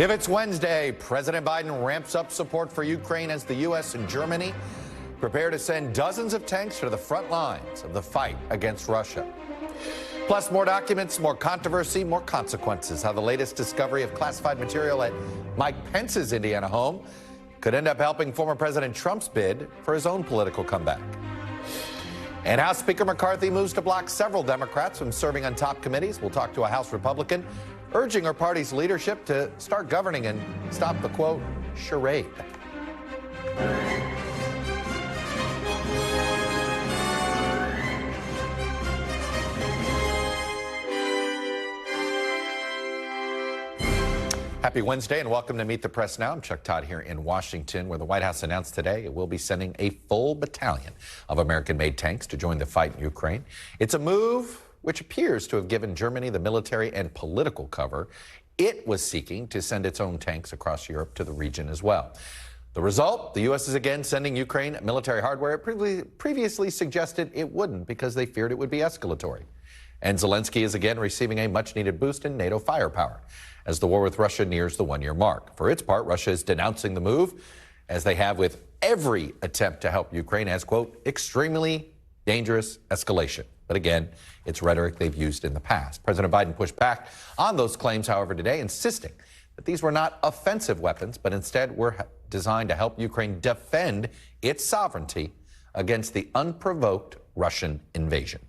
If it's Wednesday, President Biden ramps up support for Ukraine as the U.S. and Germany prepare to send dozens of tanks to the front lines of the fight against Russia. Plus, more documents, more controversy, more consequences. How the latest discovery of classified material at Mike Pence's Indiana home could end up helping former President Trump's bid for his own political comeback. And House Speaker McCarthy moves to block several Democrats from serving on top committees. We'll talk to a House Republican urging her party's leadership to start governing and stop the, quote, charade. Happy Wednesday and welcome to Meet the Press Now. I'm Chuck Todd here in Washington, where the White House announced today it will be sending a full battalion of American-made tanks to join the fight in Ukraine. It's a move which appears to have given Germany the military and political cover it was seeking to send its own tanks across Europe to the region as well. The result, the U.S. is again sending Ukraine military hardware it previously suggested it wouldn't because they feared it would be escalatory. And Zelensky is again receiving a much-needed boost in NATO firepower as the war with Russia nears the one-year mark. For its part, Russia is denouncing the move, as they have with every attempt to help Ukraine, as, quote, extremely dangerous escalation. But again, it's rhetoric they've used in the past. President Biden pushed back on those claims, however, today, insisting that these were not offensive weapons, but instead were designed to help Ukraine defend its sovereignty against the unprovoked Russian invasion.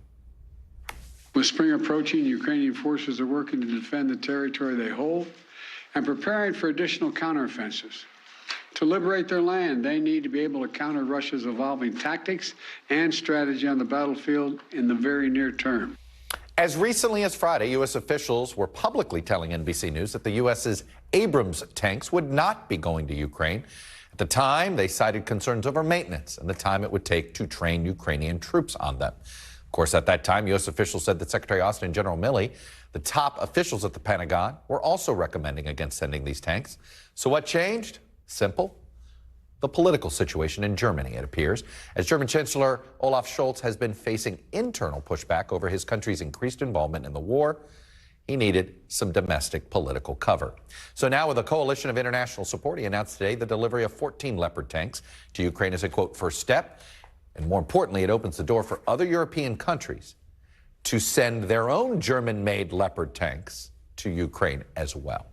With spring approaching, Ukrainian forces are working to defend the territory they hold and preparing for additional counteroffensives. To liberate their land, they need to be able to counter Russia's evolving tactics and strategy on the battlefield in the very near term. As recently as Friday, U.S. officials were publicly telling NBC News that the U.S.'s Abrams tanks would not be going to Ukraine. At the time, they cited concerns over maintenance and the time it would take to train Ukrainian troops on them. Of course, at that time, U.S. officials said that Secretary Austin and General Milley, the top officials at the Pentagon, were also recommending against sending these tanks. So what changed? Simple. The political situation in Germany, it appears, as German Chancellor Olaf Scholz has been facing internal pushback over his country's increased involvement in the war. He needed some domestic political cover. So now, with a coalition of international support, he announced today the delivery of 14 Leopard tanks to Ukraine as a, quote, first step. And more importantly, it opens the door for other European countries to send their own German-made Leopard tanks to Ukraine as well.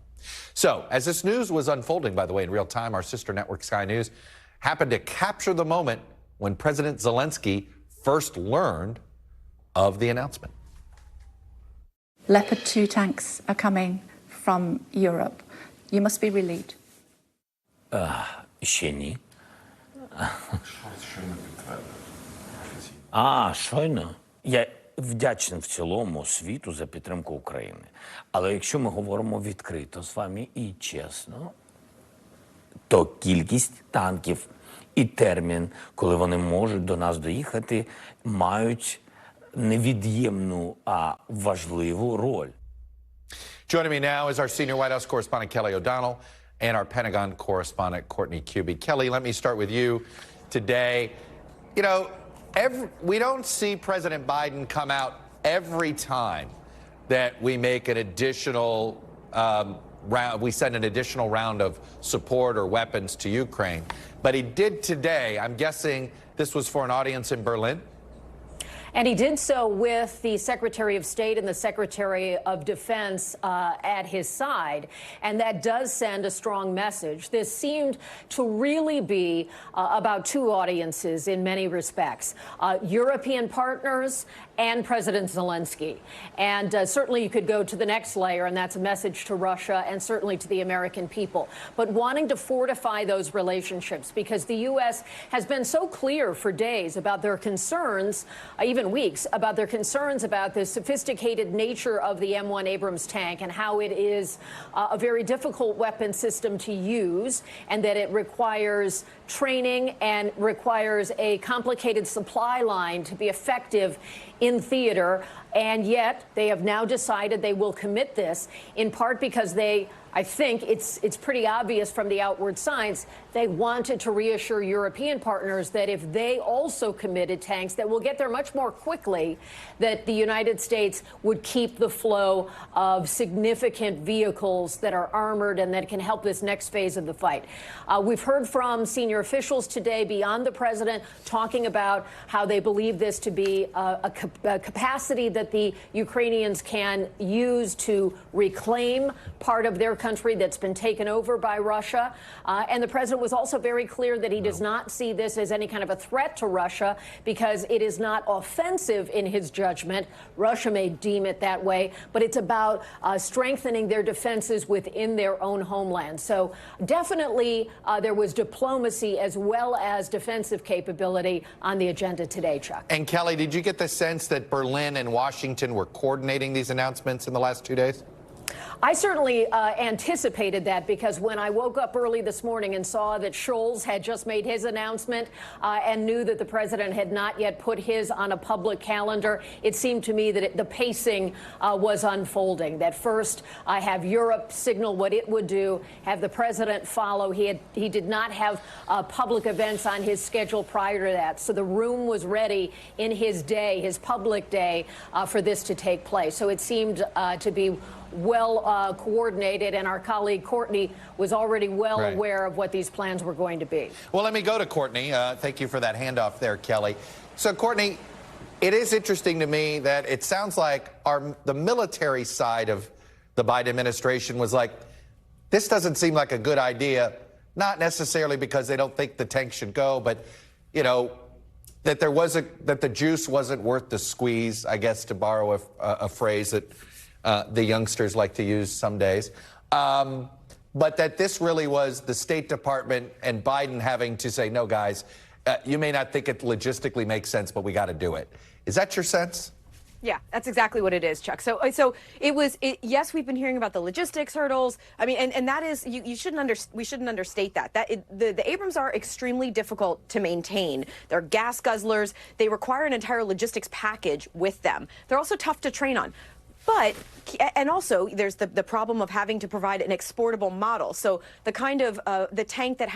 So, as this news was unfolding, by the way, in real time, our sister network Sky News happened to capture the moment when President Zelensky first learned of the announcement. Leopard 2 tanks are coming from Europe. You must be relieved. Ще ні. Щойно. Я вдячний в цілому світу за підтримку України. Але якщо ми говоримо відкрито з вами і чесно, то кількість танків і термін, коли вони можуть до нас доїхати, мають невід'ємну, а важливу роль. Joining me now is our senior White House correspondent Kelly O'Donnell and our Pentagon correspondent Courtney Kube. Kelly, let me start with you today. You know, we don't see President Biden come out every time that we make an additional round, we send an additional round of support or weapons to Ukraine. But he did today. I'm guessing this was for an audience in Berlin. And he did so with the Secretary of State and the Secretary of Defense at his side. And that does send a strong message. This seemed to really be about two audiences in many respects, European partners and President Zelensky. And certainly you could go to the next layer, and that's a message to Russia and certainly to the American people. But wanting to fortify those relationships, because the U.S. has been so clear for days about their concerns, even weeks, about their concerns about the sophisticated nature of the M1 Abrams tank and how it is a very difficult weapon system to use, and that it requires training and requires a complicated supply line to be effective in theater. And yet they have now decided they will commit this, in part because I think it's pretty obvious from the outward signs, they wanted to reassure European partners that if they also committed tanks that will get there much more quickly, that the United States would keep the flow of significant vehicles that are armored and that can help this next phase of the fight. We've heard from senior officials today beyond the president talking about how they believe this to be a capacity that the Ukrainians can use to reclaim part of their country that's been taken over by Russia. And the president was also very clear that he does not see this as any kind of a threat to Russia because it is not offensive in his judgment. Russia may deem it that way, but it's about strengthening their defenses within their own homeland. So definitely there was diplomacy as well as defensive capability on the agenda today, Chuck. And Kelly, did you get the sense that Berlin and Washington were coordinating these announcements in the last 2 days? I certainly anticipated that because when I woke up early this morning and saw that Scholz had just made his announcement and knew that the president had not yet put his on a public calendar, it seemed to me that the pacing was unfolding. That first, have Europe signal what it would do, have the president follow. He did not have public events on his schedule prior to that, so the room was ready in his day, his public day, for this to take place. So it seemed to be well coordinated, and our colleague Courtney was already well aware of what these plans were going to be. Well, let me go to Courtney. Thank you for that handoff there, Kelly. So, Courtney, it is interesting to me that it sounds like the military side of the Biden administration was like, this doesn't seem like a good idea, not necessarily because they don't think the tank should go, but, you know, that that the juice wasn't worth the squeeze, I guess, to borrow a phrase that the youngsters like to use some days. But that this really was the State Department and Biden having to say, no, guys, you may not think it logistically makes sense, but we got to do it. Is that your sense? Yeah, that's exactly what it is, Chuck. So yes, we've been hearing about the logistics hurdles. I mean, and that is, we shouldn't understate that. The Abrams are extremely difficult to maintain. They're gas guzzlers. They require an entire logistics package with them. They're also tough to train on. But, and also, there's the problem of having to provide an exportable model. So the kind of, the tank that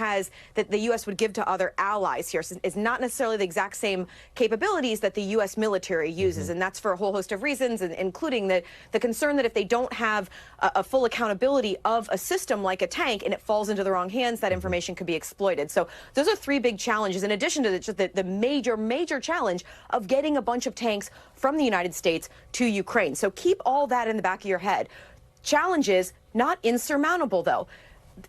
the U.S. would give to other allies here is not necessarily the exact same capabilities that the U.S. military uses. And that's for a whole host of reasons, including the concern that if they don't have a full accountability of a system like a tank and it falls into the wrong hands, that information could be exploited. So those are three big challenges, in addition to the major challenge of getting a bunch of tanks from the United States to Ukraine. So keep all that in the back of your head. Challenges, not insurmountable, though.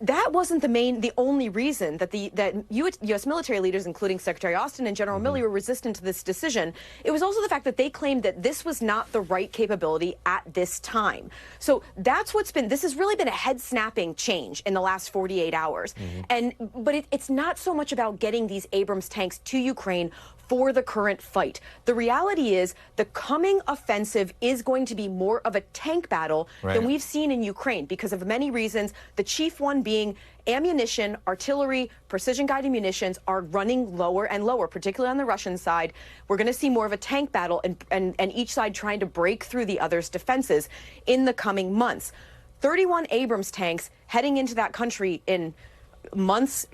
That wasn't the only reason that U.S. military leaders, including Secretary Austin and General Milley, were resistant to this decision. It was also the fact that they claimed that this was not the right capability at this time. So that's this has really been a head-snapping change in the last 48 hours. But it's not so much about getting these Abrams tanks to Ukraine for the current fight. The reality is the coming offensive is going to be more of a tank battle than we've seen in Ukraine because of many reasons, the chief one being ammunition, artillery, precision-guided munitions are running lower and lower, particularly on the Russian side. We're going to see more of a tank battle and each side trying to break through the other's defenses in the coming months. 31 Abrams tanks heading into that country in months,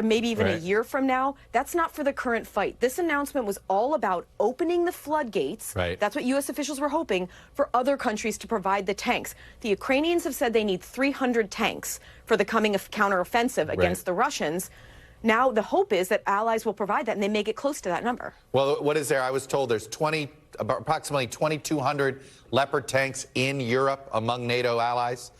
maybe even a year from now, that's not for the current fight. This announcement was all about opening the floodgates. That's what U.S. officials were hoping for other countries to provide the tanks. The Ukrainians have said they need 300 tanks for the coming counteroffensive against the Russians. Now the hope is that allies will provide that and they may get close to that number. Well, what is there? I was told there's approximately 2,200 Leopard tanks in Europe among NATO allies,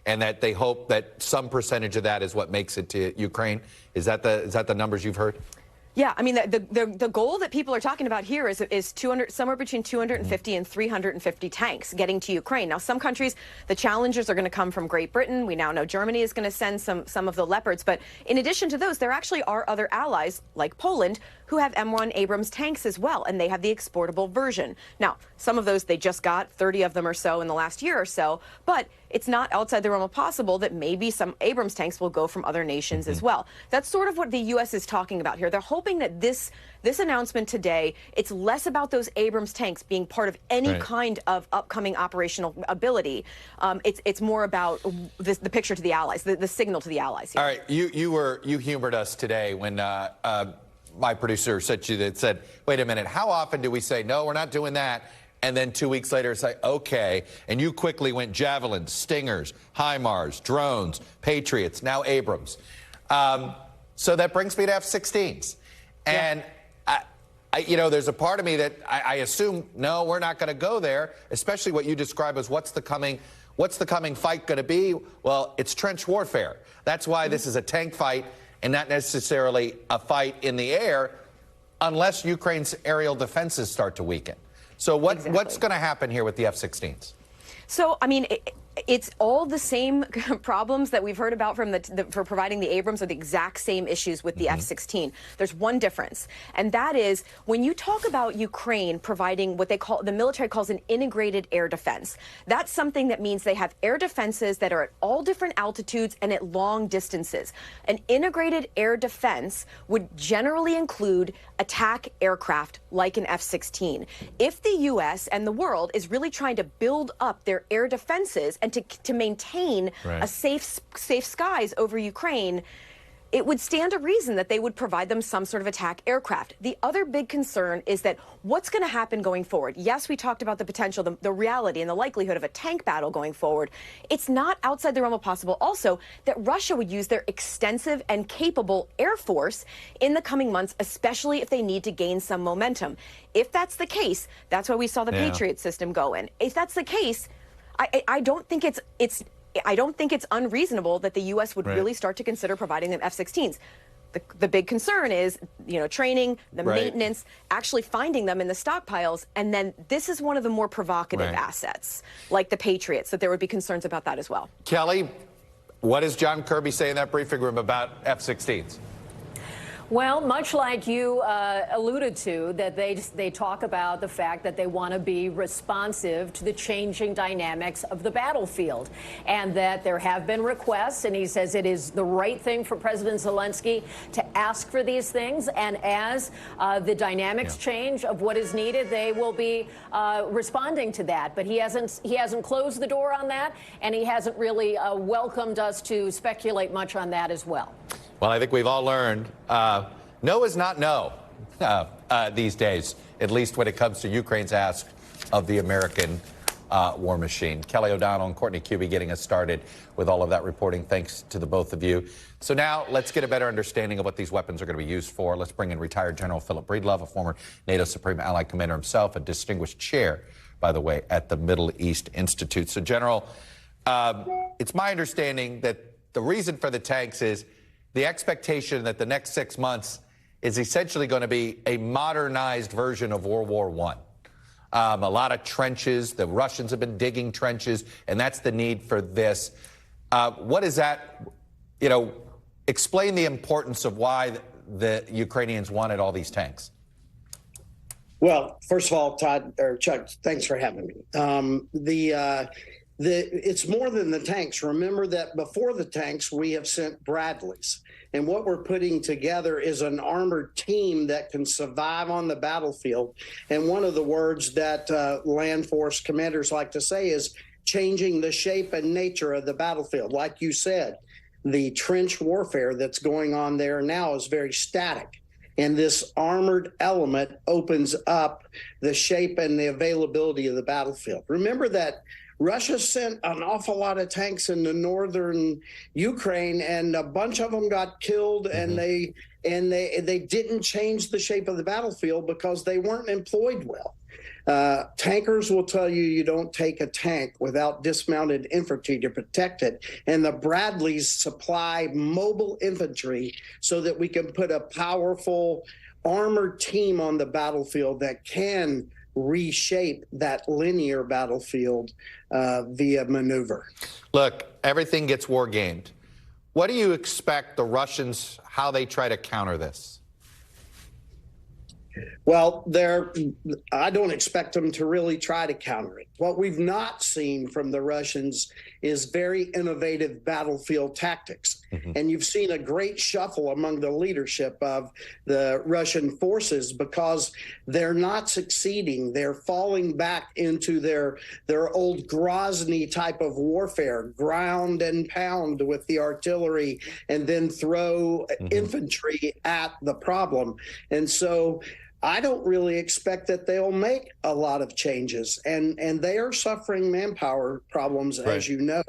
and that they hope that some percentage of that is what makes it to Ukraine. Is that the numbers you've heard? Yeah, I mean, the goal that people are talking about here is 200, somewhere between 250 and 350 tanks getting to Ukraine. Now, some countries, the challengers are going to come from Great Britain. We now know Germany is going to send some of the Leopards. But in addition to those, there actually are other allies, like Poland, who have M1 Abrams tanks as well, and they have the exportable version. Now, some of those they just got, 30 of them or so in the last year or so, but it's not outside the realm of possible that maybe some Abrams tanks will go from other nations as well. That's sort of what the U.S. is talking about here. They're hoping that this announcement today, it's less about those Abrams tanks being part of any kind of upcoming operational ability. It's more about the picture to the allies, the signal to the allies here. All right, you humored us today when my producer said, wait a minute, how often do we say, no, we're not doing that? And then 2 weeks later, it's like, okay. And you quickly went Javelins, Stingers, HIMARS, drones, Patriots, now Abrams. So that brings me to F-16s. And, there's a part of me that I assume, no, we're not going to go there, especially what you describe as what's the coming fight going to be? Well, it's trench warfare. That's why this is a tank fight and not necessarily a fight in the air unless Ukraine's aerial defenses start to weaken. So what's going to happen here with the F-16s? So, I mean, it's all the same problems that we've heard about from for providing the Abrams are the exact same issues with the F-16. There's one difference, and that is when you talk about Ukraine providing what the military calls an integrated air defense. That's something that means they have air defenses that are at all different altitudes and at long distances. An integrated air defense would generally include attack aircraft like an F-16. If the U.S. and the world is really trying to build up their air defenses and to maintain a safe skies over Ukraine, it would stand to reason that they would provide them some sort of attack aircraft. The other big concern is that what's going to happen going forward? Yes, we talked about the potential, the reality and the likelihood of a tank battle going forward. It's not outside the realm of possible also that Russia would use their extensive and capable air force in the coming months, especially if they need to gain some momentum. If that's the case, that's why we saw the Patriot system go in. If that's the case, I don't think it's unreasonable that the U.S. would really start to consider providing them F-16s. The big concern is, training, the maintenance, actually finding them in the stockpiles, and then this is one of the more provocative assets, like the Patriots, that there would be concerns about that as well. Kelly, what does John Kirby say in that briefing room about F-16s? Well, much like you alluded to, that they talk about the fact that they want to be responsive to the changing dynamics of the battlefield, and that there have been requests, and he says it is the right thing for President Zelensky to ask for these things, and as the dynamics change of what is needed, they will be responding to that. But he hasn't closed the door on that, and he hasn't really welcomed us to speculate much on that as well. Well, I think we've all learned no is not no these days, at least when it comes to Ukraine's ask of the American war machine. Kelly O'Donnell and Courtney Cubie getting us started with all of that reporting. Thanks to the both of you. So now let's get a better understanding of what these weapons are going to be used for. Let's bring in retired General Philip Breedlove, a former NATO Supreme Allied Commander himself, a distinguished chair, by the way, at the Middle East Institute. So, General, it's my understanding that the reason for the tanks is the expectation that the next 6 months is essentially going to be a modernized version of World War I. A lot of trenches. The Russians have been digging trenches, and that's the need for this. What is that? Explain the importance of why the Ukrainians wanted all these tanks. Well, first of all, Chuck, thanks for having me. It's more than the tanks. Remember that before the tanks, we have sent Bradleys. And what we're putting together is an armored team that can survive on the battlefield. And one of the words that land force commanders like to say is changing the shape and nature of the battlefield. Like you said, the trench warfare that's going on there now is very static. And this armored element opens up the shape and the availability of the battlefield. Remember that Russia sent an awful lot of tanks into northern Ukraine, and a bunch of them got killed, and they didn't change the shape of the battlefield because they weren't employed well. Tankers will tell you you don't take a tank without dismounted infantry to protect it, and the Bradleys supply mobile infantry so that we can put a powerful armored team on the battlefield that can reshape that linear battlefield via maneuver. Look, everything gets war gamed. What do you expect the Russians, how they try to counter this? Well, I don't expect them to really try to counter it. What we've not seen from the Russians is very innovative battlefield tactics. And you've seen a great shuffle among the leadership of the Russian forces because they're not succeeding. They're falling back into their old Grozny type of warfare, ground and pound with the artillery and then throw infantry at the problem. And so I don't really expect that they'll make a lot of changes, and they are suffering manpower problems, as you know.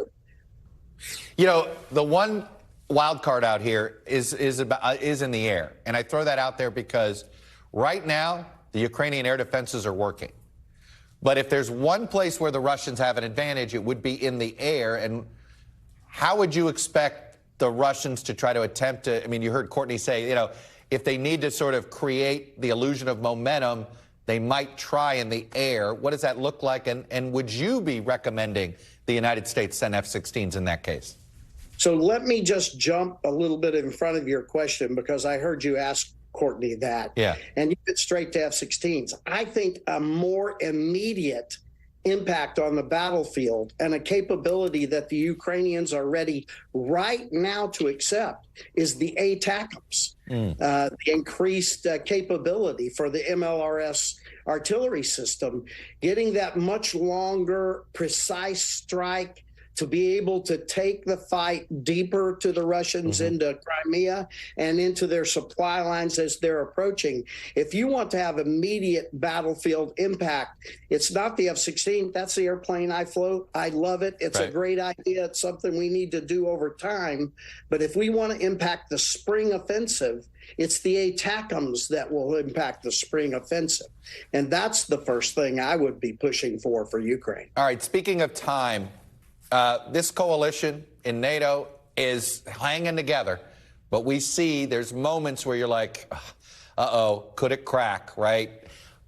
You know, the one wild card out here is in the air, and I throw that out there because right now the Ukrainian air defenses are working. But if there's one place where the Russians have an advantage, it would be in the air. And how would you expect the Russians to try to attempt to? I mean, you heard Courtney say, you know, if they need to sort of create the illusion of momentum, they might try in the air. What does that look like? And would you be recommending the United States send F-16s in that case? So let me just jump a little bit in front of your question because I heard you ask Courtney that. Yeah. And you get straight to F-16s. I think a more immediate impact on the battlefield and a capability that the Ukrainians are ready right now to accept is the ATACMS, the increased capability for the MLRS artillery system, getting that much longer, precise strike to be able to take the fight deeper to the Russians into Crimea and into their supply lines as they're approaching. If you want to have immediate battlefield impact, it's not the F-16. That's the airplane I float. I love it. It's a great idea. It's something we need to do over time. But if we want to impact the spring offensive, it's the ATACMS that will impact the spring offensive. And that's the first thing I would be pushing for Ukraine. All right, speaking of time, this coalition in NATO is hanging together, but we see there's moments where you're like, uh-oh, could it crack, right?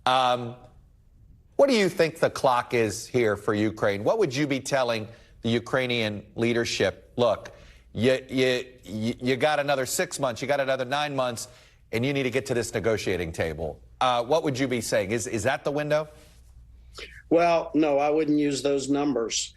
What do you think the clock is here for Ukraine? What would you be telling the Ukrainian leadership? Look, you got another 6 months, you got another 9 months, and you need to get to this negotiating table. What would you be saying? Is that the window? Well, no, I wouldn't use those numbers.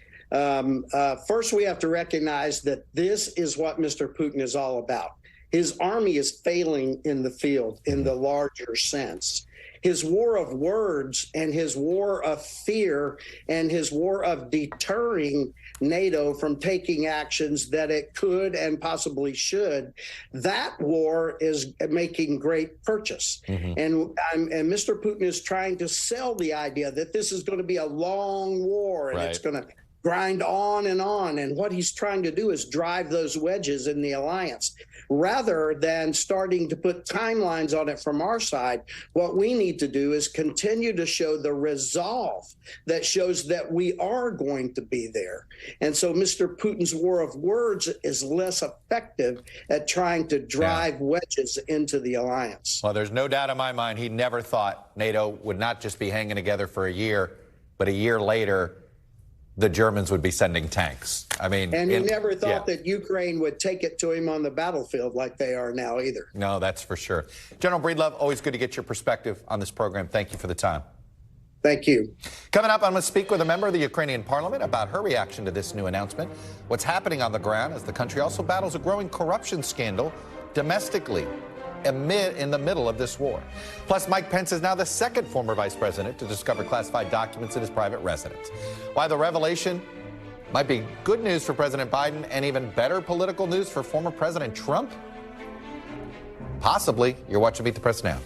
First, we have to recognize that this is what Mr. Putin is all about. His army is failing in the field in the larger sense. His war of words and his war of fear and his war of deterring NATO from taking actions that it could and possibly should, that war is making great purchase. And Mr. Putin is trying to sell the idea that this is going to be a long war and it's going to grind on. And what he's trying to do is drive those wedges in the alliance. Rather than starting to put timelines on it from our side, what we need to do is continue to show the resolve that shows that we are going to be there. And so Mr. Putin's war of words is less effective at trying to drive wedges into the alliance. Well, there's no doubt in my mind he never thought NATO would not just be hanging together for a year, but a year later, the Germans would be sending tanks. I mean, and he never thought that Ukraine would take it to him on the battlefield like they are now either. No, that's for sure. General Breedlove, always good to get your perspective on this program. Thank you for the time. Thank you. Coming up, I'm going to speak with a member of the Ukrainian parliament about her reaction to this new announcement, what's happening on the ground as the country also battles a growing corruption scandal domestically in the middle of this war. Plus, Mike Pence is now the second former vice president to discover classified documents in his private residence. Why the revelation might be good news for President Biden and even better political news for former President Trump? Possibly. You're watching Meet the Press Now.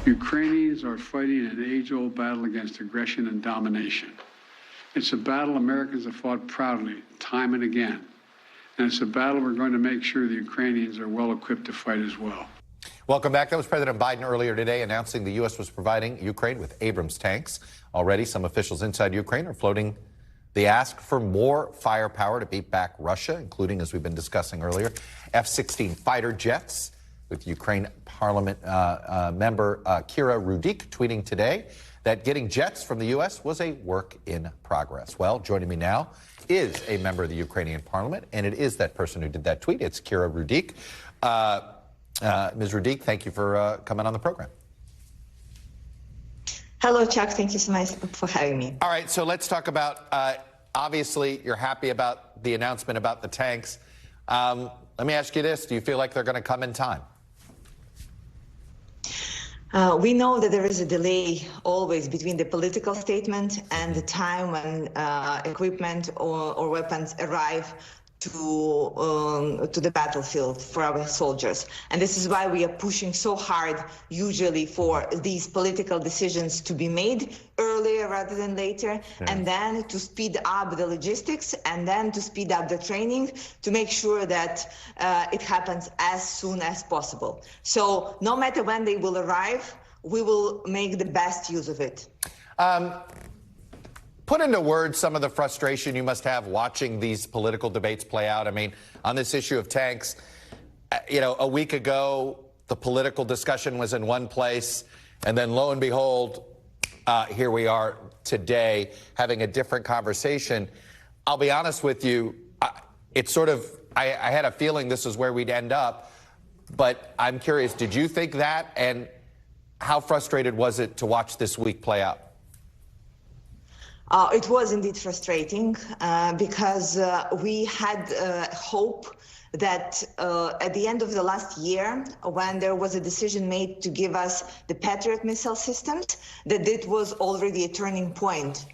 Ukrainians are fighting an age-old battle against aggression and domination. It's a battle Americans have fought proudly, time and again. And it's a battle we're going to make sure the Ukrainians are well equipped to fight as well. Welcome back. That was President Biden earlier today announcing the U.S. was providing Ukraine with Abrams tanks. Already, some officials inside Ukraine are floating the ask for more firepower to beat back Russia, including, as we've been discussing earlier, F-16 fighter jets, with Ukraine Parliament member Kira Rudik tweeting today that getting jets from the U.S. was a work in progress. Well, joining me now is a member of the Ukrainian parliament, and it is that person who did that tweet. It's Kira Rudik. Ms. Rudik, thank you for coming on the program. Hello, Chuck. Thank you so much for having me. All right, so let's talk about, obviously, you're happy about the announcement about the tanks. Let me ask you this. Do you feel like they're going to come in time? We know that there is a delay always between the political statement and the time when equipment or weapons arrive to the battlefield for our soldiers. And this is why we are pushing so hard, usually, for these political decisions to be made earlier rather than later, and then to speed up the logistics, and then to speed up the training to make sure that it happens as soon as possible. So no matter when they will arrive, we will make the best use of it. Put into words some of the frustration you must have watching these political debates play out. I mean, on this issue of tanks, you know, a week ago, the political discussion was in one place, and then lo and behold, here we are today having a different conversation. I'll be honest with you, it's sort of, I had a feeling this is where we'd end up, but I'm curious, did you think that? And how frustrated was it to watch this week play out? It was indeed frustrating because we had hope that at the end of the last year, when there was a decision made to give us the Patriot missile systems, that it was already a turning point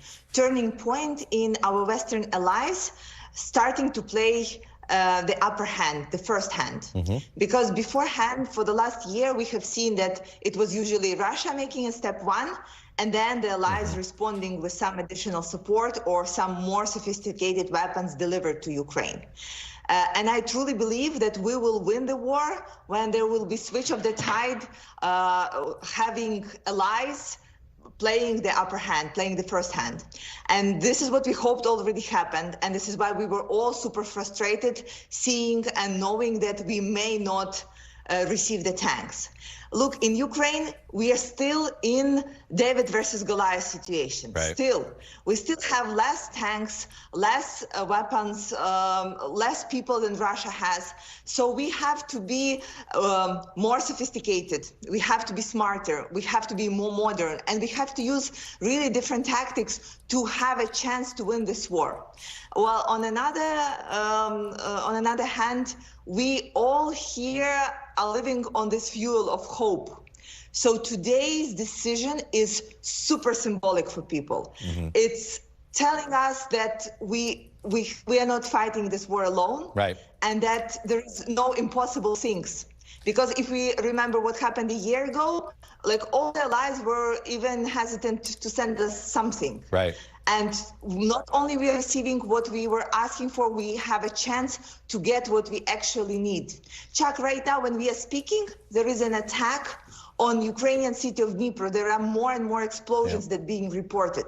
in our Western allies starting to play the upper hand, the first hand. Because beforehand, for the last year, we have seen that it was usually Russia making a step one, and then the allies responding with some additional support or some more sophisticated weapons delivered to Ukraine. And I truly believe that we will win the war when there will be switch of the tide, having allies playing the upper hand, playing the first hand. And this is what we hoped already happened. And this is why we were all super frustrated seeing and knowing that we may not receive the tanks. Look, in Ukraine, we are still in David versus Goliath situation. Right. We still have less tanks, less weapons, less people than Russia has. So we have to be more sophisticated. We have to be smarter. We have to be more modern, and we have to use really different tactics to have a chance to win this war. Well, on another hand, we all here are living on this fuel of hope. So today's decision is super symbolic for people. It's telling us that we are not fighting this war alone, right, and that there is no impossible things. Because if we remember what happened a year ago, like all the allies were even hesitant to send us something. Right. And not only we are receiving what we were asking for, we have a chance to get what we actually need. Chuck, right now when we are speaking, there is an attack on Ukrainian city of Dnipro. There are more and more explosions that are being reported.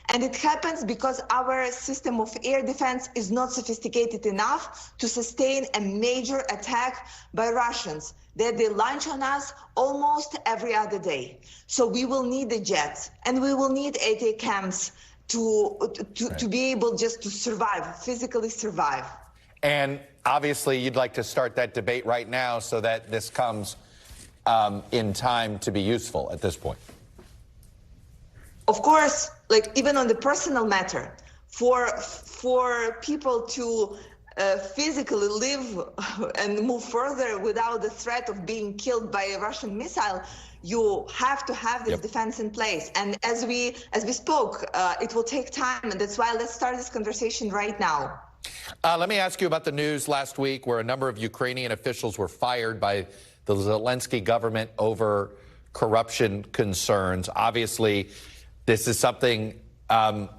And it happens because our system of air defense is not sophisticated enough to sustain a major attack by Russians that they launch on us almost every other day. So we will need the jets, and we will need ATACMS to be able just to survive, physically survive. And obviously you'd like to start that debate right now so that this comes in time to be useful at this point. Of course, like even on the personal matter, for people to physically live and move further without the threat of being killed by a Russian missile, you have to have this defense in place. And as we spoke, it will take time, and that's why let's start this conversation right now. Let me ask you about the news last week where a number of Ukrainian officials were fired by the Zelensky government over corruption concerns. Obviously, this is something I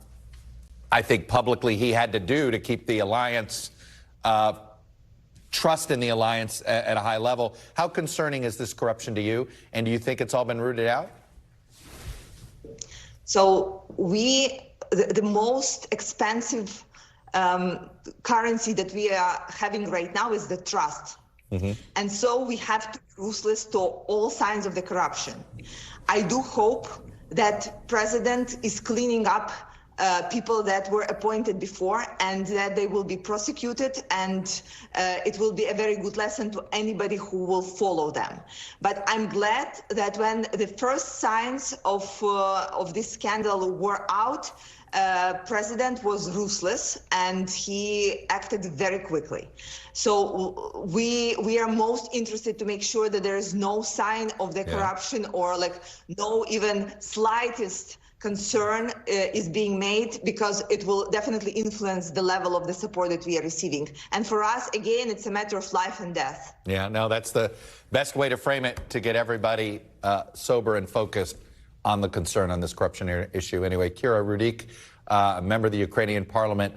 think publicly he had to do to keep the alliance, trust in the alliance at a high level. How concerning is this corruption to you? And do you think it's all been rooted out? So the most expensive currency that we are having right now is the trust. And so we have to be ruthless to all signs of the corruption. I do hope that President is cleaning up people that were appointed before, and that they will be prosecuted, and it will be a very good lesson to anybody who will follow them. But I'm glad that when the first signs of this scandal were out, President was ruthless and he acted very quickly. So we are most interested to make sure that there is no sign of the corruption, or like no even slightest concern is being made, because it will definitely influence the level of the support that we are receiving. And for us, again, it's a matter of life and death. Yeah, no, that's the best way to frame it, to get everybody sober and focused on the concern on this corruption issue. Anyway, Kira Rudik, a member of the Ukrainian parliament,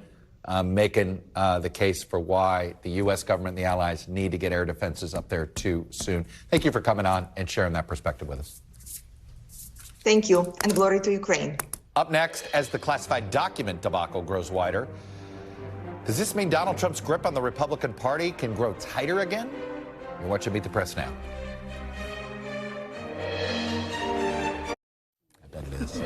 making the case for why the U.S. government and the allies need to get air defenses up there too soon. Thank you for coming on and sharing that perspective with us. Thank you, and glory to Ukraine. Up next, as the classified document debacle grows wider, does this mean Donald Trump's grip on the Republican Party can grow tighter again? You're watching Meet the Press now. I bet it is.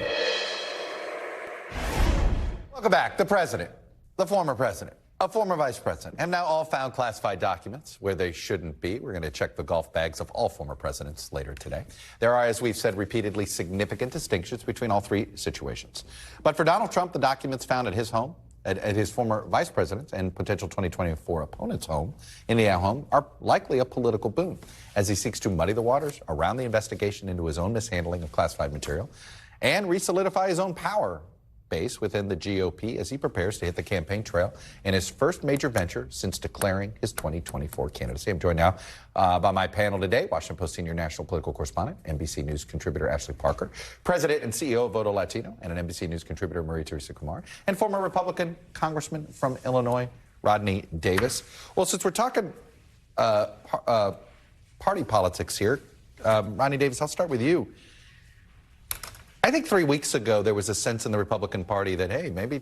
Welcome back. The president, the former president, a former vice president have now all found classified documents where they shouldn't be. We're going to check the golf bags of all former presidents later today. There are, as we've said repeatedly, significant distinctions between all three situations. But for Donald Trump, the documents found at his home, at his former vice president's and potential 2024 opponent's home, Indiana home, are likely a political boon as he seeks to muddy the waters around the investigation into his own mishandling of classified material and re-solidify his own power base within the GOP as he prepares to hit the campaign trail in his first major venture since declaring his 2024 candidacy. I'm joined now by my panel today, Washington Post senior national political correspondent, NBC News contributor Ashley Parker, president and CEO of Voto Latino, and an NBC News contributor, Maria Teresa Kumar, and former Republican congressman from Illinois, Rodney Davis. Well, since we're talking party politics here, Rodney Davis, I'll start with you. I think 3 weeks ago, there was a sense in the Republican Party that, hey, maybe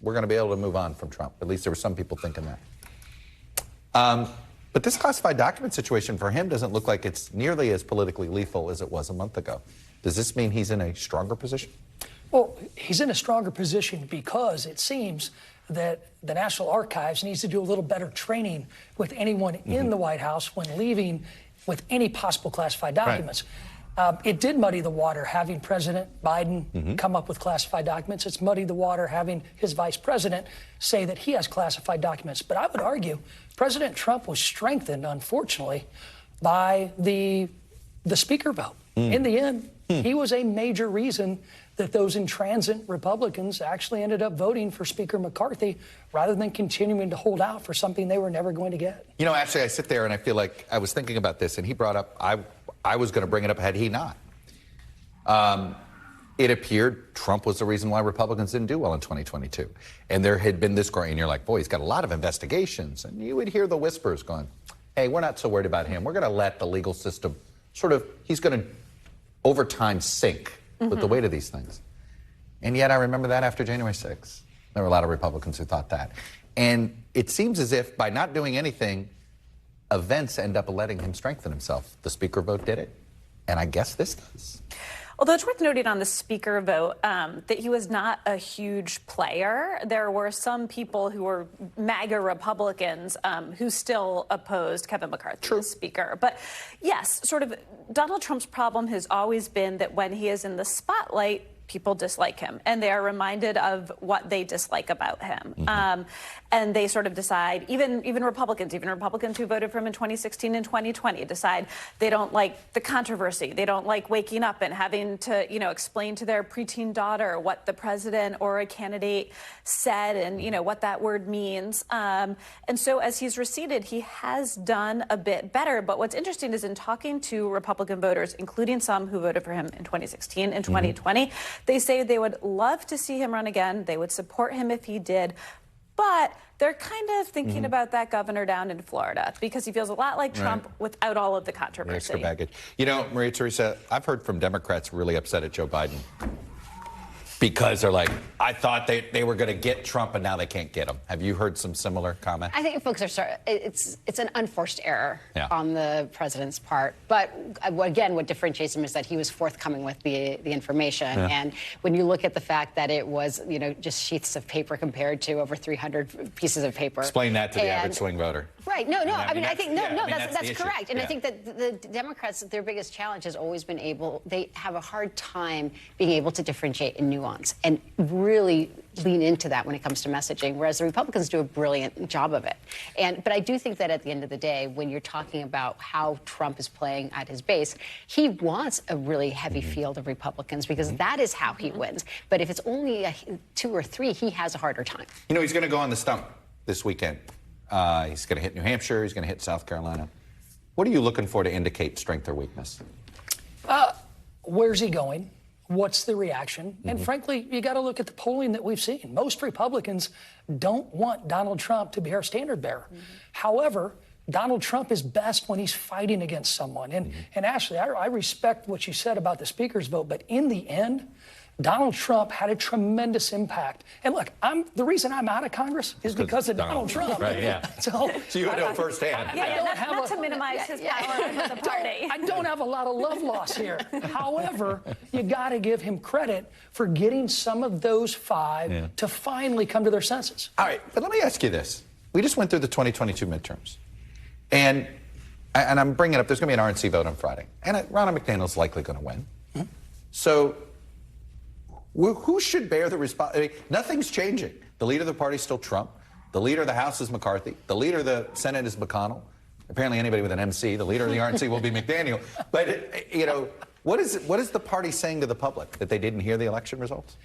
we're going to be able to move on from Trump. At least there were some people thinking that. But this classified document situation for him doesn't look like it's nearly as politically lethal as it was a month ago. Does this mean he's in a stronger position? Well, he's in a stronger position because it seems that the National Archives needs to do a little better training with anyone in the White House when leaving with any possible classified documents. Right. It did muddy the water having President Biden come up with classified documents. It's muddied the water having his vice president say that he has classified documents. But I would argue President Trump was strengthened, unfortunately, by the speaker vote. In the end, he was a major reason that those intransigent Republicans actually ended up voting for Speaker McCarthy rather than continuing to hold out for something they were never going to get. You know, actually, I sit there and I feel like I was thinking about this, and he brought up, I was going to bring it up had he not. It appeared Trump was the reason why Republicans didn't do well in 2022. And there had been this growing, and you're like, boy, he's got a lot of investigations. And you would hear the whispers going, hey, we're not so worried about him. We're going to let the legal system he's going to, over time, sink with the weight of these things. And yet I remember that after January 6th. There were a lot of Republicans who thought that. And it seems as if by not doing anything, events end up letting him strengthen himself. The speaker vote did it, and I guess this does. Although it's worth noting on the speaker vote that he was not a huge player. There were some people who were MAGA Republicans who still opposed Kevin McCarthy as speaker. But yes, sort of Donald Trump's problem has always been that when he is in the spotlight, people dislike him, and they are reminded of what they dislike about him. And they sort of decide, even Republicans who voted for him in 2016 and 2020 decide they don't like the controversy. They don't like waking up and having to, explain to their preteen daughter what the president or a candidate said and, what that word means. And so as he's receded, he has done a bit better. But what's interesting is in talking to Republican voters, including some who voted for him in 2016 and 2020, they say they would love to see him run again. They would support him if he did. But they're kind of thinking about that governor down in Florida because he feels a lot like Trump without all of the controversy. Extra baggage. Maria Teresa, I've heard from Democrats really upset at Joe Biden Because they're like, I thought they were going to get Trump and now they can't get him. Have you heard some similar comments? I think folks are it's an unforced error on the president's part. But again, what differentiates him is that he was forthcoming with the information. Yeah. And when you look at the fact that it was, just sheets of paper compared to over 300 pieces of paper. Explain that to the average swing voter. Right. No. I think that's that's correct. And I think that the Democrats, their biggest challenge has always been they have a hard time being able to differentiate and nuance and really lean into that when it comes to messaging, whereas the Republicans do a brilliant job of it. But I do think that at the end of the day, when you're talking about how Trump is playing at his base, he wants a really heavy field of Republicans because that is how he wins. But if it's only 2 or 3, he has a harder time. He's going to go on the stump this weekend. He's going to hit New Hampshire. He's going to hit South Carolina. What are you looking for to indicate strength or weakness? Where's he going? What's the reaction? And frankly, you got to look at the polling that we've seen. Most Republicans don't want Donald Trump to be our standard bearer. However, Donald Trump is best when he's fighting against someone. And Ashley, I respect what you said about the speaker's vote, but in the end, Donald Trump had a tremendous impact. And look, the reason I'm out of Congress is because of Donald Trump. Right, yeah. So you know firsthand. Not to minimize his power over the party. I don't have a lot of love loss here. However, you got to give him credit for getting some of those 5 to finally come to their senses. All right, but let me ask you this. We just went through the 2022 midterms. And I'm bringing up, there's going to be an RNC vote on Friday. And Ronna McDaniel's likely going to win. So who should bear the responsibility? Nothing's changing. The leader of the party is still Trump. The leader of the House is McCarthy. The leader of the Senate is McConnell. Apparently anybody with an MC. The leader of the RNC will be McDaniel. But, what is the party saying to the public? That they didn't hear the election results?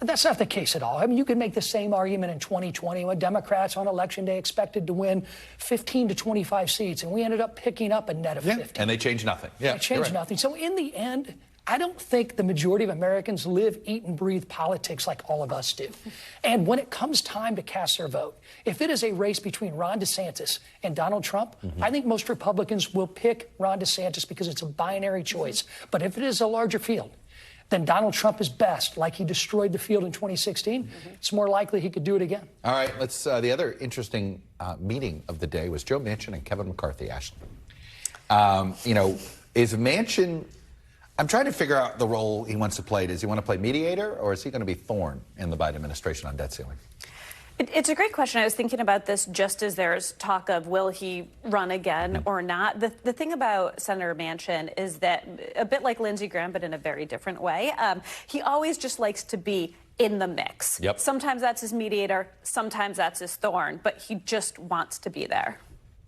That's not the case at all. I mean, you can make the same argument in 2020 when Democrats on Election Day expected to win 15 to 25 seats, and we ended up picking up a net of 50. And they changed nothing. They changed nothing. So in the end, I don't think the majority of Americans live, eat, and breathe politics like all of us do. And when it comes time to cast their vote, if it is a race between Ron DeSantis and Donald Trump, I think most Republicans will pick Ron DeSantis because it's a binary choice. But if it is a larger field, then Donald Trump is best, like he destroyed the field in 2016. It's more likely he could do it again. All right, let's. The other interesting meeting of the day was Joe Manchin and Kevin McCarthy. Ashley, is Manchin? I'm trying to figure out the role he wants to play. Does he want to play mediator, or is he going to be thorn in the Biden administration on debt ceiling? It's a great question. I was thinking about this just as there's talk of will he run again or not. The thing about Senator Manchin is that, a bit like Lindsey Graham, but in a very different way, he always just likes to be in the mix. Yep. Sometimes that's his mediator, sometimes that's his thorn, but he just wants to be there.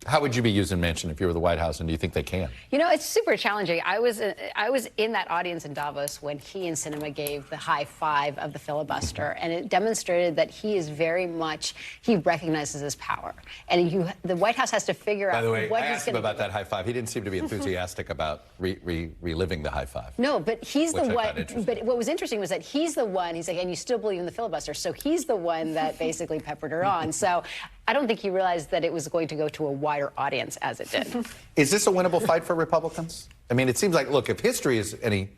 How would you be using Manchin if you were the White House, and do you think they can? It's super challenging. I was in that audience in Davos when he and Sinema gave the high five of the filibuster, and it demonstrated that he is very much, he recognizes his power. And the White House has to figure out what he's going to do. By the way, I asked him about that high five. He didn't seem to be enthusiastic about reliving the high five. No, but he's the one. But what was interesting was that he's the one, he's like, and you still believe in the filibuster. So he's the one that basically peppered her on. So I don't think he realized that it was going to go to a wider audience as it did. Is this a winnable fight for Republicans? I mean, it seems like, look, if history is any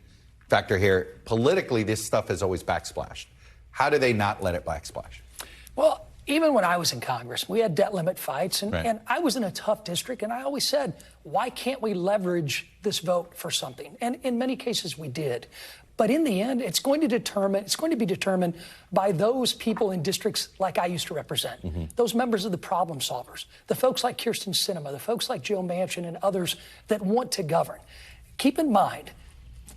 factor here, politically this stuff has always backsplashed. How do they not let it backsplash? Well, even when I was in Congress, we had debt limit fights, and I was in a tough district, and I always said, why can't we leverage this vote for something? And in many cases we did. But in the end, it's going to be determined by those people in districts like I used to represent, those members of the problem solvers, the folks like Kyrsten Sinema, the folks like Joe Manchin and others that want to govern. Keep in mind,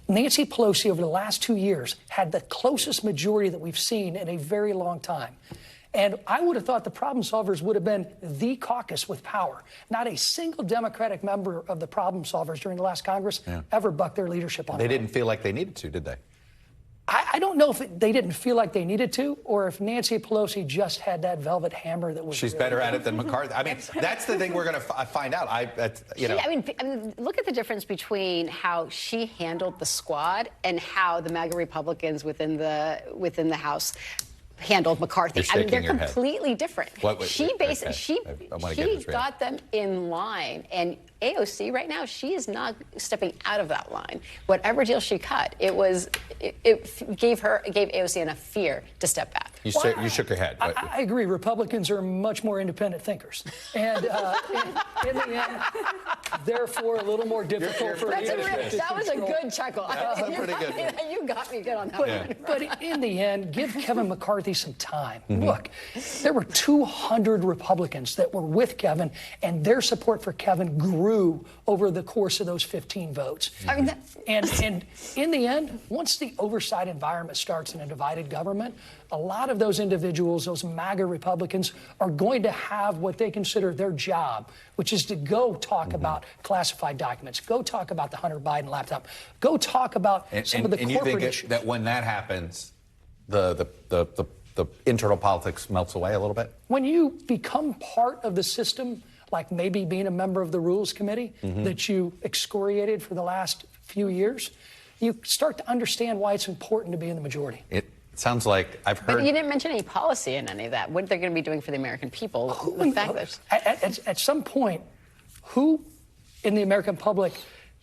Nancy Pelosi over the last 2 years had the closest majority that we've seen in a very long time. And I would have thought the problem solvers would have been the caucus with power. Not a single Democratic member of the problem solvers during the last Congress ever bucked their leadership on it. They didn't feel like they needed to, did they? I don't know if they didn't feel like they needed to, or if Nancy Pelosi just had that velvet hammer that was. She's really better at it than McCarthy. I mean, that's the thing we're going to find out. I mean, look at the difference between how she handled the squad and how the MAGA Republicans within the House handled McCarthy. You're I mean, they're shaking your head. completely different. She got them in line, and AOC right now, she is not stepping out of that line. Whatever deal she cut, it gave AOC enough fear to step back. You shook your head. I agree. Republicans are much more independent thinkers, and in the end, therefore, a little more difficult for leadership. That was a good chuckle. Pretty good. You got me good on that one. But in the end, give Kevin McCarthy some time. Look, there were 200 Republicans that were with Kevin, and their support for Kevin grew over the course of those 15 votes. I mean, and in the end, once the oversight environment starts in a divided government, a lot of those individuals, those MAGA Republicans, are going to have what they consider their job, which is to go talk about classified documents, go talk about the Hunter Biden laptop, go talk about some of the corporate you think issues. that when that happens, the internal politics melts away a little bit? When you become part of the system, like maybe being a member of the Rules Committee that you excoriated for the last few years, you start to understand why it's important to be in the majority. It sounds like I've heard. But you didn't mention any policy in any of that. What they're going to be doing for the American people. At some point, who in the American public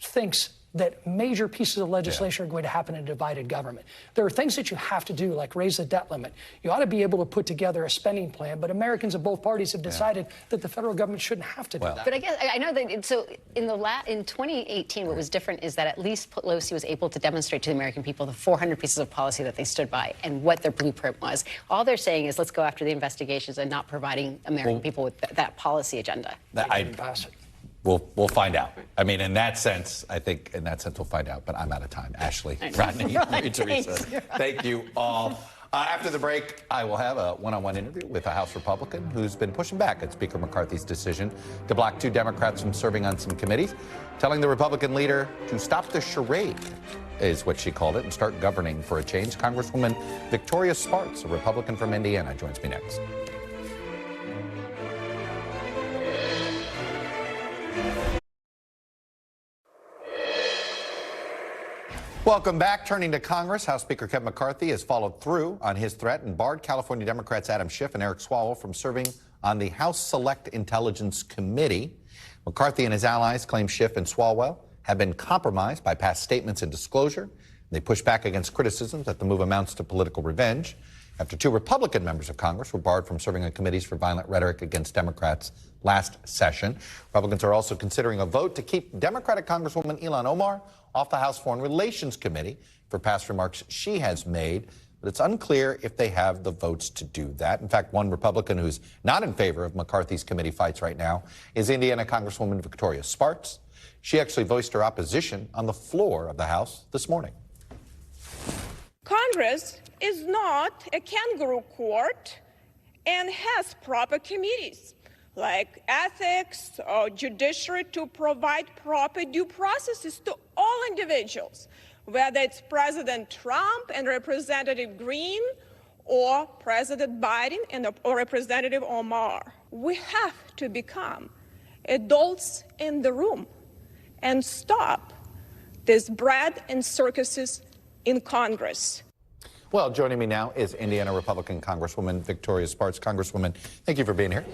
thinks that major pieces of legislation are going to happen in a divided government? There are things that you have to do, like raise the debt limit. You ought to be able to put together a spending plan, but Americans of both parties have decided that the federal government shouldn't have to do that. But I guess I know that. So in 2018, what was different is that at least Pelosi was able to demonstrate to the American people the 400 pieces of policy that they stood by and what their blueprint was. All they're saying is let's go after the investigations and not providing American people with that policy agenda. We'll find out. I mean, in that sense, I think we'll find out. But I'm out of time. Ashley, Rodney, Mary Teresa, thank you all. After the break, I will have a one-on-one interview with a House Republican who's been pushing back at Speaker McCarthy's decision to block 2 Democrats from serving on some committees, telling the Republican leader to stop the charade, is what she called it, and start governing for a change. Congresswoman Victoria Spartz, a Republican from Indiana, joins me next. Welcome back. Turning to Congress, House Speaker Kevin McCarthy has followed through on his threat and barred California Democrats Adam Schiff and Eric Swalwell from serving on the House Select Intelligence Committee. McCarthy and his allies claim Schiff and Swalwell have been compromised by past statements and disclosure. They push back against criticisms that the move amounts to political revenge after 2 Republican members of Congress were barred from serving on committees for violent rhetoric against Democrats last session. Republicans are also considering a vote to keep Democratic Congresswoman Ilhan Omar off the House Foreign Relations Committee for past remarks she has made, but it's unclear if they have the votes to do that. In fact, one Republican who's not in favor of McCarthy's committee fights right now is Indiana Congresswoman Victoria Spartz. She actually voiced her opposition on the floor of the House this morning. Congress is not a kangaroo court and has proper committees like ethics or judiciary to provide proper due processes to all individuals, whether it's President Trump and Representative Green or President Biden or Representative Omar. We have to become adults in the room and stop this bread and circuses in Congress. Well, joining me now is Indiana Republican Congresswoman Victoria Spartz. Congresswoman, thank you for being here.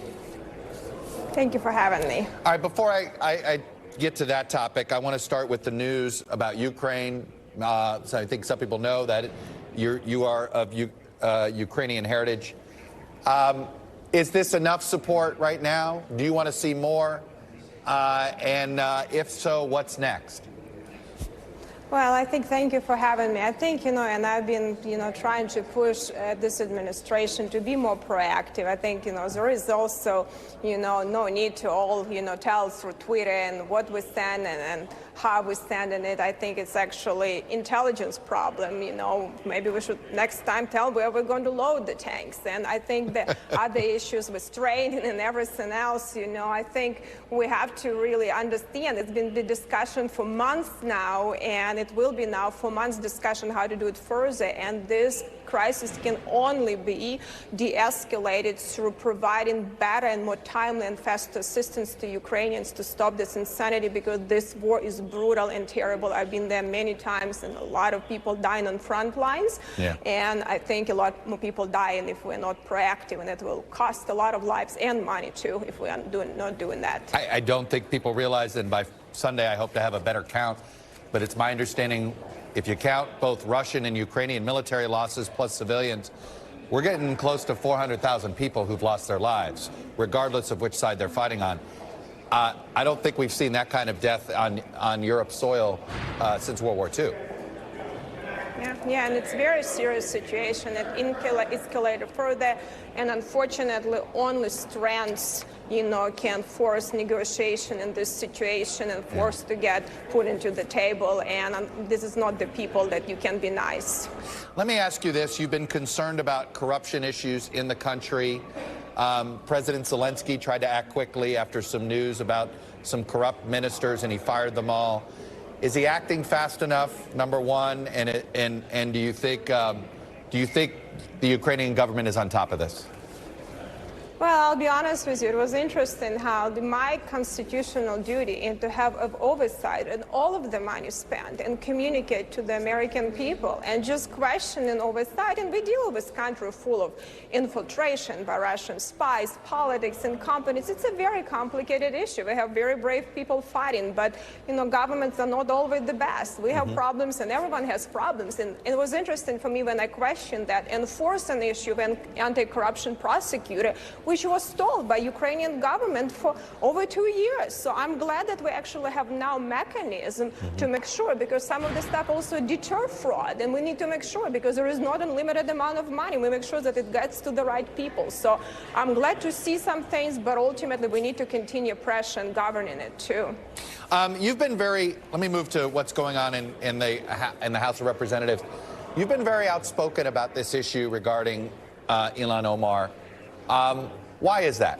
Thank you for having me. All right, before I get to that topic, I want to start with the news about Ukraine. So I think some people know that you are of Ukrainian heritage. Is this enough support right now? Do you want to see more? And if so, what's next? Well, I think thank you for having me. I think, and I've been, trying to push this administration to be more proactive. I think, there is also, no need to all, tell through Twitter and what we stand and how we stand in it. I think it's actually intelligence problem. Maybe we should next time tell where we're going to load the tanks. And I think the other issues with training and everything else, I think we have to really understand. It's been the discussion for months now, and it will be now for months discussion how to do it further. And this crisis can only be de-escalated through providing better and more timely and faster assistance to Ukrainians to stop this insanity, because this war is brutal and terrible. I've been there many times, and a lot of people dying on front lines. Yeah. And I think a lot more people dying if we're not proactive, and it will cost a lot of lives and money too if we are not doing that. I don't think people realize, and by Sunday I hope to have a better count, but it's my understanding if you count both Russian and Ukrainian military losses plus civilians, we're getting close to 400,000 people who've lost their lives, regardless of which side they're fighting on. I don't think we've seen that kind of death on Europe's soil since World War II. Yeah, and it's a very serious situation. It escalated further, and unfortunately, only strengths, can force negotiation in this situation and force to get put into the table. And this is not the people that you can be nice. Let me ask you this. You've been concerned about corruption issues in the country. President Zelensky tried to act quickly after some news about some corrupt ministers, and he fired them all. Is he acting fast enough, number one? And do you think the Ukrainian government is on top of this? Well, I'll be honest with you. It was interesting how my constitutional duty is to have oversight and all of the money spent and communicate to the American people and just question and oversight. And we deal with a country full of infiltration by Russian spies, politics, and companies. It's a very complicated issue. We have very brave people fighting, but governments are not always the best. We have problems, and everyone has problems. And it was interesting for me when I questioned that and forced an issue of an anti-corruption prosecutor, which was stalled by Ukrainian government for over 2 years. So I'm glad that we actually have now mechanism to make sure, because some of the stuff also deter fraud, and we need to make sure, because there is not a limited amount of money, we make sure that it gets to the right people. So I'm glad to see some things, but ultimately we need to continue pressure and governing it too. You've been very, let me move to what's going on in the House of Representatives. You've been very outspoken about this issue regarding Ilhan Omar. Why is that?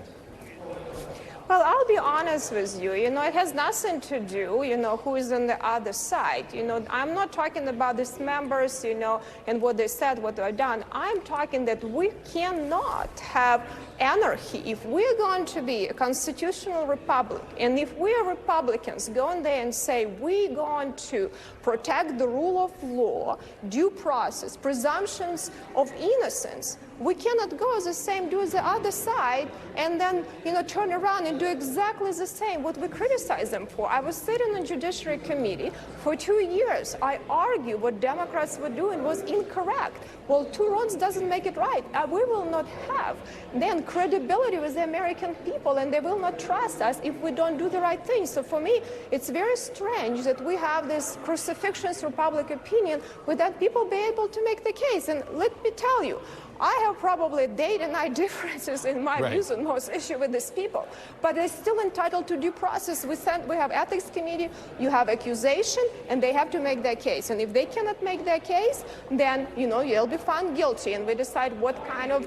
Well, I'll be honest with you. It has nothing to do, who is on the other side. I'm not talking about these members, and what they said, what they've done. I'm talking that we cannot have anarchy if we're going to be a constitutional republic, and if we are Republicans go in there and say we're going to protect the rule of law, due process, presumptions of innocence, we cannot go the same, do the other side, and then, turn around and do exactly the same, what we criticize them for. I was sitting on the Judiciary Committee for 2 years. I argued what Democrats were doing was incorrect. Well, 2 wrongs doesn't make it right. We will not have then credibility with the American people, and they will not trust us if we don't do the right thing. So for me, it's very strange that we have this crucifixionist Republic opinion without people be able to make the case. And let me tell you, I have probably day and night differences in my views on most issues with these people, but they're still entitled to due process. We have ethics committee, you have accusation, and they have to make their case. And if they cannot make their case, then, you'll be found guilty, and we decide what kind of,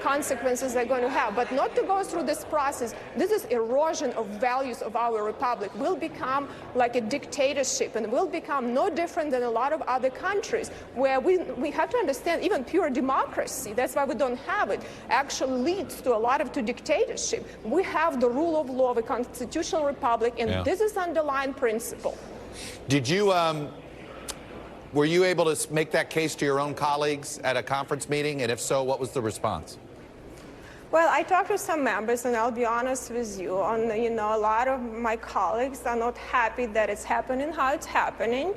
consequences they're going to have. But not to go through this process. This is erosion of values of our republic. We'll become like a dictatorship, and we'll become no different than a lot of other countries where we have to understand even pure democracy, that's why we don't have it, actually leads to a lot of dictatorship. We have the rule of law of a constitutional republic, and this is underlying principle. Did you, were you able to make that case to your own colleagues at a conference meeting? And if so, what was the response? Well, I talked to some members, and I'll be honest with you, a lot of my colleagues are not happy that it's happening, how it's happening.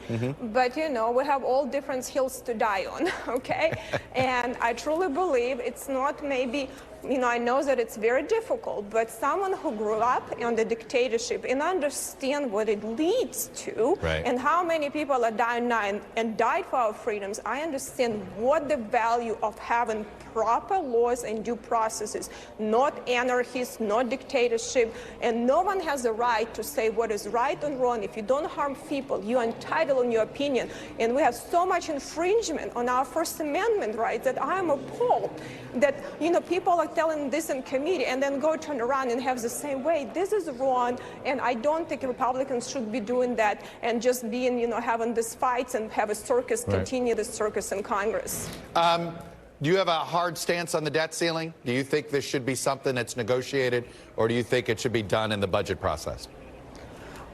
But, we have all different hills to die on, okay? And I truly believe it's not maybe, I know that it's very difficult, but someone who grew up in the dictatorship and understand what it leads to and how many people are dying now and died for our freedoms, I understand what the value of having proper laws and due processes, not anarchists, not dictatorship, and no one has the right to say what is right and wrong. If you don't harm people, you're entitled on your opinion. And we have so much infringement on our First Amendment rights that I'm appalled that, people are telling this in committee and then go turn around and have the same way. This is wrong, and I don't think Republicans should be doing that and just being, having these fights and have a circus, continue the circus in Congress. Do you have a hard stance on the debt ceiling? Do you think this should be something that's negotiated, or do you think it should be done in the budget process?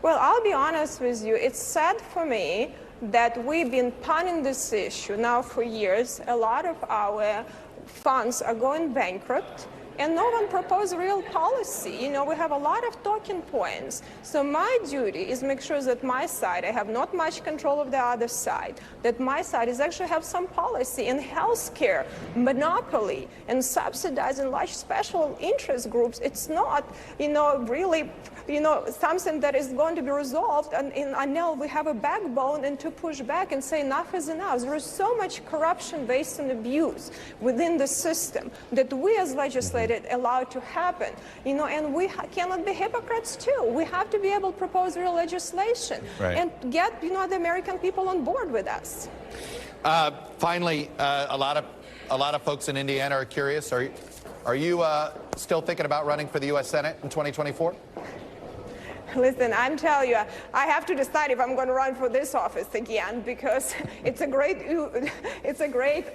Well, I'll be honest with you. It's sad for me that we've been punting this issue now for years. A lot of our funds are going bankrupt, and no one proposed real policy. You know, we have a lot of talking points. So my duty is make sure that my side, I have not much control of the other side, that my side is actually have some policy in healthcare, monopoly, and subsidizing large special interest groups. It's not, you know, really, you know, something that is going to be resolved until we have a backbone and to push back and say enough is enough. There is so much corruption based on abuse within the system that we as legislators allow to happen, you know, and we cannot be hypocrites too. We have to be able to propose real legislation and get, you know, the American people on board with us. Finally, a lot of folks in Indiana are curious. Are you still thinking about running for the U.S. Senate in 2024? Listen, I'm telling you, I have to decide if I'm going to run for this office again, because it's a great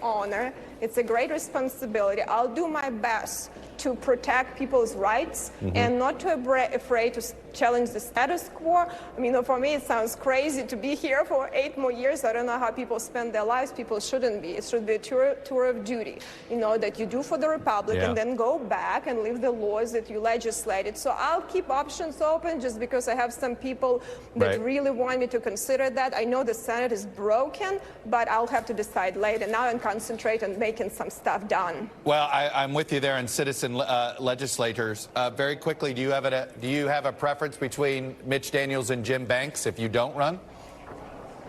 honor. It's a great responsibility. I'll do my best to protect people's rights and not to be afraid to challenge the status quo. I mean, for me, it sounds crazy to be here for 8 more years. I don't know how people spend their lives. People shouldn't be. It should be a tour of duty, you know, that you do for the Republic and then go back and live the laws that you legislated. So I'll keep options open just because I have some people that really want me to consider that. I know the Senate is broken, but I'll have to decide later now and concentrate on making some stuff done. Well, I'm with you there on citizen legislators. Very quickly, do you have a preference between Mitch Daniels and Jim Banks if you don't run?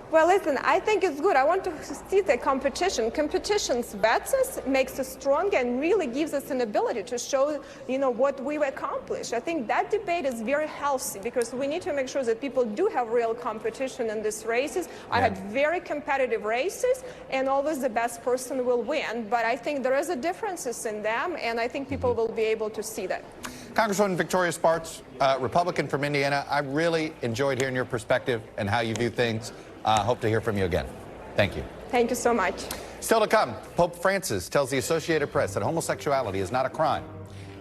Well, listen, I think it's good. I want to see the competition. Competition vets us, makes us stronger, and really gives us an ability to show, you know, what we've accomplished. I think that debate is very healthy because we need to make sure that people do have real competition in these races. I had very competitive races, and always the best person will win. But I think there is a differences in them, and I think people will be able to see that. Congresswoman Victoria Spartz, Republican from Indiana, I really enjoyed hearing your perspective and how you view things. Hope to hear from you again. Thank you. Thank you so much. Still to come, Pope Francis tells the Associated Press that homosexuality is not a crime,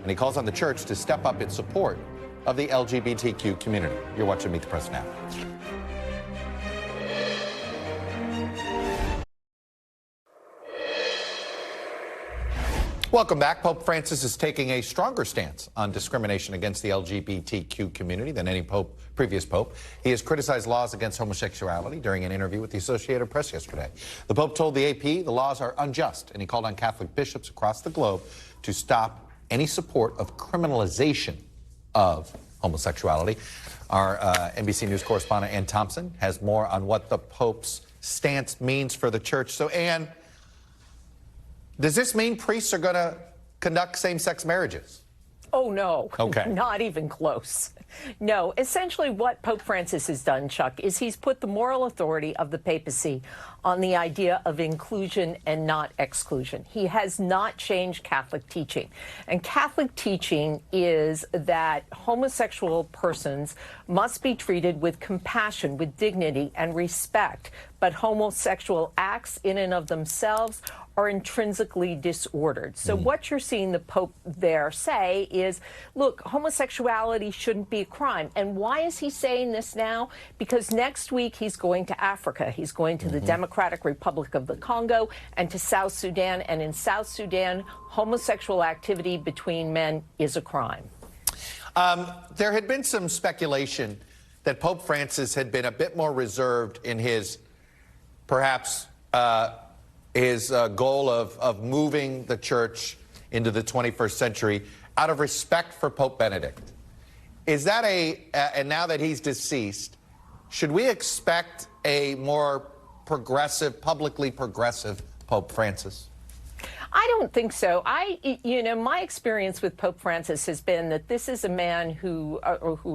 and he calls on the church to step up in support of the LGBTQ community. You're watching Meet the Press now. Welcome back. Pope Francis is taking a stronger stance on discrimination against the LGBTQ community than any previous pope. He has criticized laws against homosexuality during an interview with the Associated Press yesterday. The Pope told the AP the laws are unjust, and he called on Catholic bishops across the globe to stop any support of criminalization of homosexuality. Our NBC News correspondent Ann Thompson has more on what the Pope's stance means for the church. So, Ann, does this mean priests are going to conduct same-sex marriages? Oh, no. Okay. Not even close. No. Essentially, what Pope Francis has done, Chuck, is he's put the moral authority of the papacy on the idea of inclusion and not exclusion. He has not changed Catholic teaching. And Catholic teaching is that homosexual persons must be treated with compassion, with dignity and respect. But homosexual acts in and of themselves are intrinsically disordered. So what you're seeing the Pope there say is, look, homosexuality shouldn't be a crime. And why is he saying this now? Because next week he's going to Africa. He's going to the Democratic Republic of the Congo and to South Sudan. And in South Sudan, homosexual activity between men is a crime. There had been some speculation that Pope Francis had been a bit more reserved in his, perhaps, his goal of moving the church into the 21st century out of respect for Pope Benedict. Is that and now that he's deceased, should we expect a more progressive, publicly progressive Pope Francis? I don't think so. My experience with Pope Francis has been that this is a man who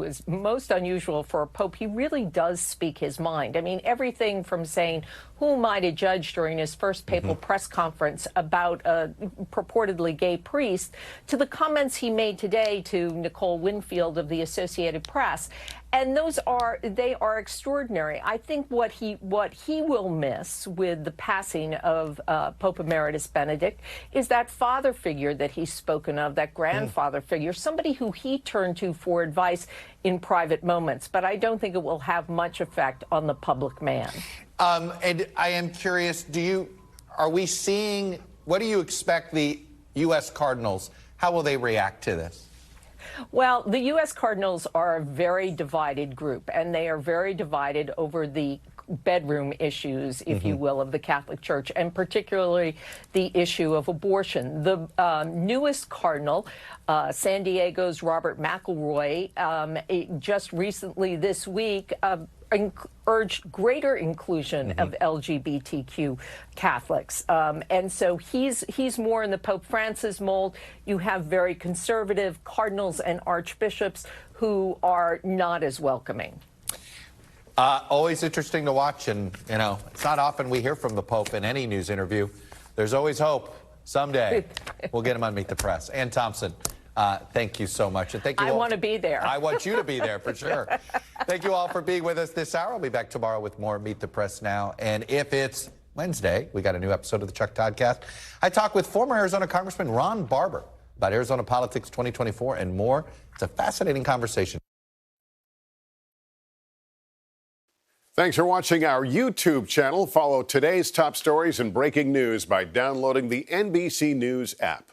is most unusual for a pope. He really does speak his mind. I mean, everything from saying, who am I to judge during his first papal press conference about a purportedly gay priest, to the comments he made today to Nicole Winfield of the Associated Press. And they are extraordinary. I think what he will miss with the passing of Pope Emeritus Benedict is that father figure that he's spoken of, that grandfather figure, somebody who he turned to for advice in private moments. But I don't think it will have much effect on the public man. And I am curious, are we seeing, what do you expect the U.S. Cardinals, how will they react to this? Well, the U.S. Cardinals are a very divided group, and they are very divided over the bedroom issues, if you will, of the Catholic Church, and particularly the issue of abortion. The newest cardinal, San Diego's Robert McElroy, just recently this week urged greater inclusion of LGBTQ Catholics. And so he's more in the Pope Francis mold. You have very conservative cardinals and archbishops who are not as welcoming. Always interesting to watch, and it's not often we hear from the Pope in any news interview. There's always hope. Someday we'll get him on Meet the Press. Ann Thompson, thank you so much, and thank you. I want to be there. I want you to be there for sure. Thank you all for being with us this hour. I'll be back tomorrow with more Meet the Press Now, and if it's Wednesday, we got a new episode of the Chuck Toddcast. I talk with former Arizona Congressman Ron Barber about Arizona politics 2024 and more. It's a fascinating conversation. Thanks for watching our YouTube channel. Follow today's top stories and breaking news by downloading the NBC News app.